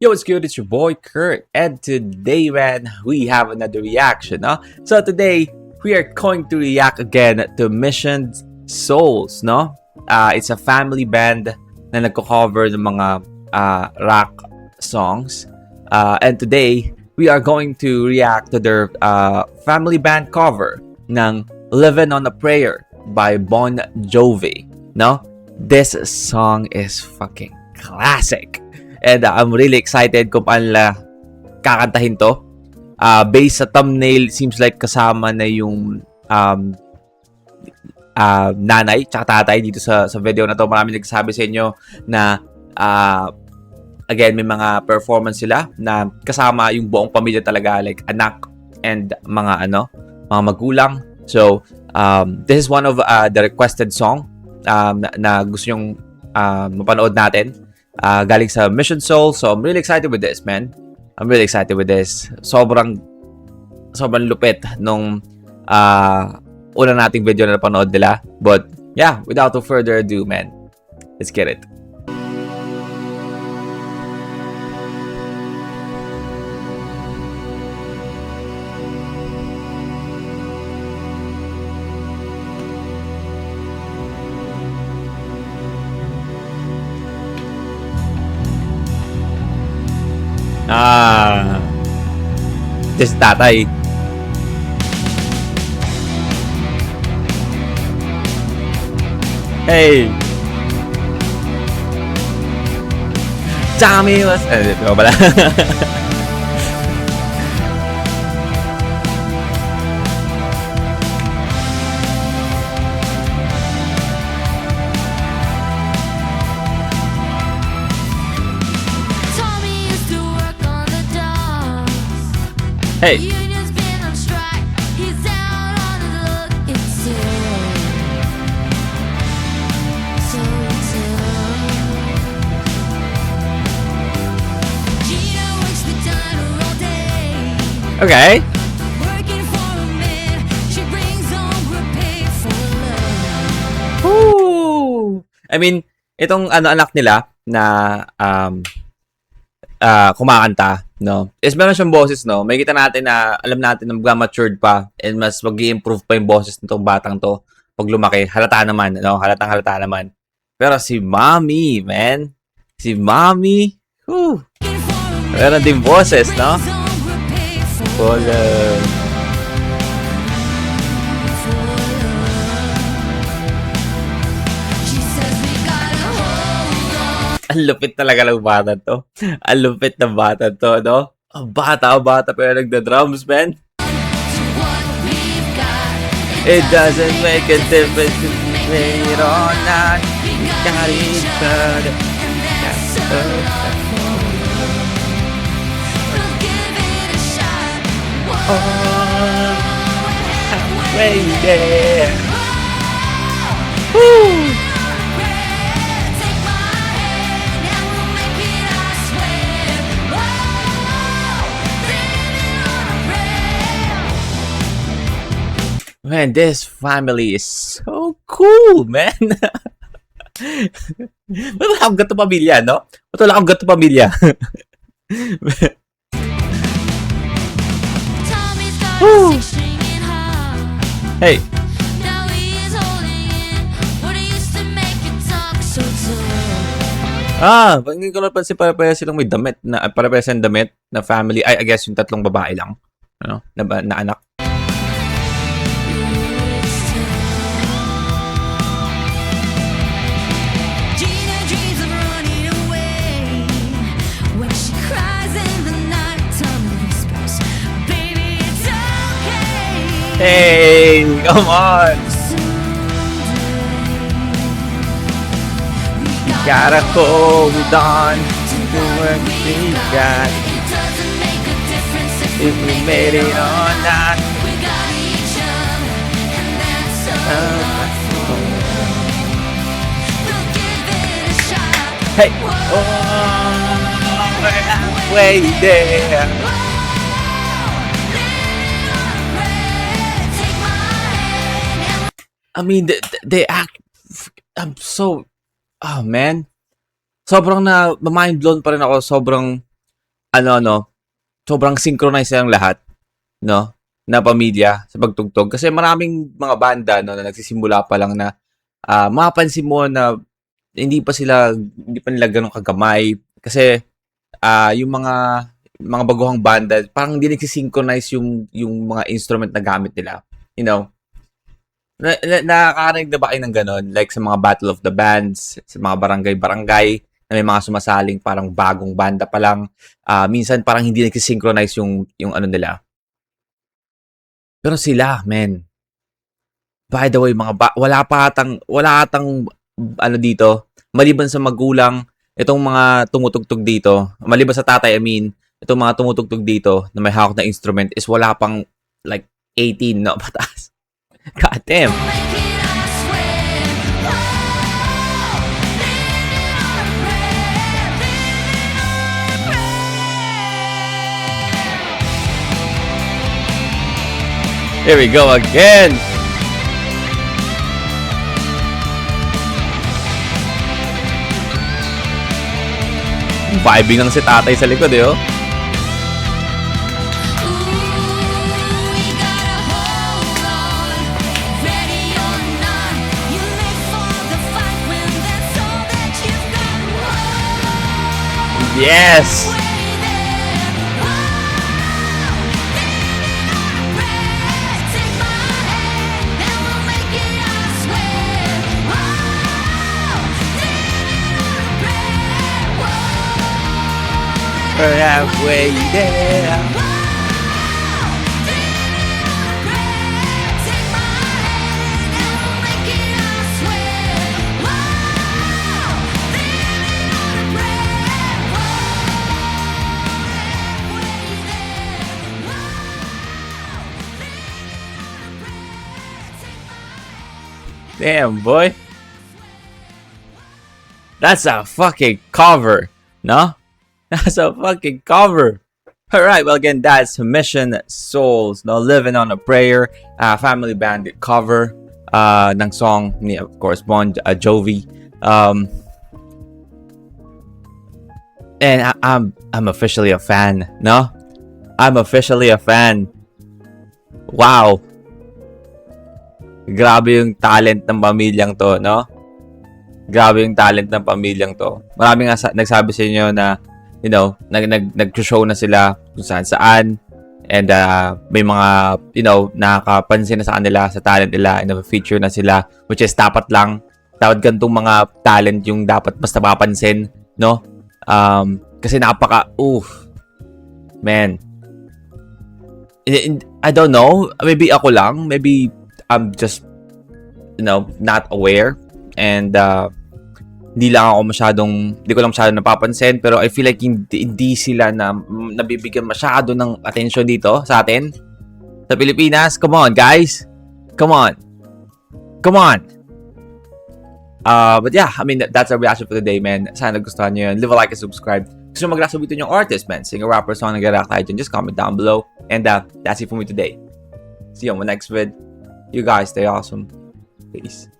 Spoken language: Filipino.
Yo, what's good? It's your boy Kurt, and today, man, we have another reaction, no? So today, we are going to react again to Mission Souls, no? It's a family band na nagko-cover ng mga rock songs. And today, we are going to react to their family band cover ng Living on a Prayer by Bon Jovi, no? This song is fucking classic. And I'm really excited kung paano nila kakantahin to. Based sa thumbnail, seems like kasama na yung nanay tsaka tatay dito sa video na to. Marami nagsasabi sa inyo na again, may mga performance sila na kasama yung buong pamilya talaga, like anak and mga magulang. So, this is one of the requested song na gusto nyong mapanood natin. Galing sa Mission Soul. So, I'm really excited with this, man. I'm really excited with this. Sobrang lupit nung una nating video na napanood nila. But, yeah, without further ado, man, let's get it. Just tatay. Hey! Tommy was... ito pala. Hey. Okay. Woo! I mean, itong anak nila na kumakanta, no? Is meron siyang boses, no? May kita natin na alam natin na mag-matured pa and mas mag-i-improve pa yung boses nitong batang to pag lumaki. Halata naman, no? Halata naman. Pero si Mommy, man. Si Mommy, meron din boses, no? Ang lupit talaga ng bata to. Ang lupit ng bata to, no? Ang bata pero nagda-drums, man. It doesn't make a difference if you play it or not. Got it good. Oh, halfway there. Woo! Man, this family is so cool, man. Wala akong gato pamilya, no? Wala akong gato pamilya. Hey. Pag hindi ko napansin, para silang may damit na para silang damit na family. I guess yung tatlong babae lang, ano, na anak. Hey, come on! You gotta hold on to what we got. If we made it or not. Hey! Oh, we're halfway there. I mean, they act... I'm so... Oh, man. Sobrang na mind blown pa rin ako. Sobrang sobrang synchronized silang lahat, no? Na pamilya sa pagtugtog. Kasi maraming mga banda, no, na nagsisimula pa lang na mapapansin mo na hindi pa nila ganun kagamay. Kasi yung mga baguhang banda, parang hindi nagsisynchronize yung mga instrument na gamit nila. You know, nakakarinig na ba kayo ng ganon? Like sa mga Battle of the Bands, sa mga barangay-barangay, na may mga sumasaling parang bagong banda pa lang. Minsan parang hindi nagsisynchronize yung ano nila. Pero sila, men. By the way, wala atang ano dito, maliban sa magulang, itong mga tumutugtog dito, maliban sa tatay, I mean, itong mga tumutugtog dito na may hawak na instrument is wala pang like 18 na pataas. God damn. Here we go again. Vibing lang si tatay sa likod, eh, oh. Yes! We're halfway there. Damn, boy. That's a fucking cover, no? That's a fucking cover. Alright, well again, that's Mission Souls, no? Living on a Prayer, Family Bandit cover ng song ni, of course, Bon Jovi. And I'm officially a fan, no? I'm officially a fan. Wow. Grabe yung talent ng pamilyang to, no? Grabe yung talent ng pamilyang to. Marami nga nagsabi sa inyo na, you know, nag-show na sila kung saan. And may mga, you know, nakakapansin na sa kanila, sa talent nila, and feature na sila, which is dapat lang. Dapat ganitong mga talent yung dapat mas napapansin, no? Kasi man. I don't know. Maybe ako lang. Maybe I'm just, you know, not aware. And hindi ko lang masyadong napapansin, pero I feel like hindi sila nabibigyan masyado ng attention dito sa atin sa Pilipinas. Come on, guys. Come on. But yeah, I mean, that's our reaction for today, man. Sana nagustuhan nyo yun. Leave a like and subscribe. Gusto nyo mag-react sa video yung artist, man. Singer, rapper, song, nag-react tayo dyan. Just comment down below. And that's it for me today. See you on the next vid. You guys stay awesome. Peace.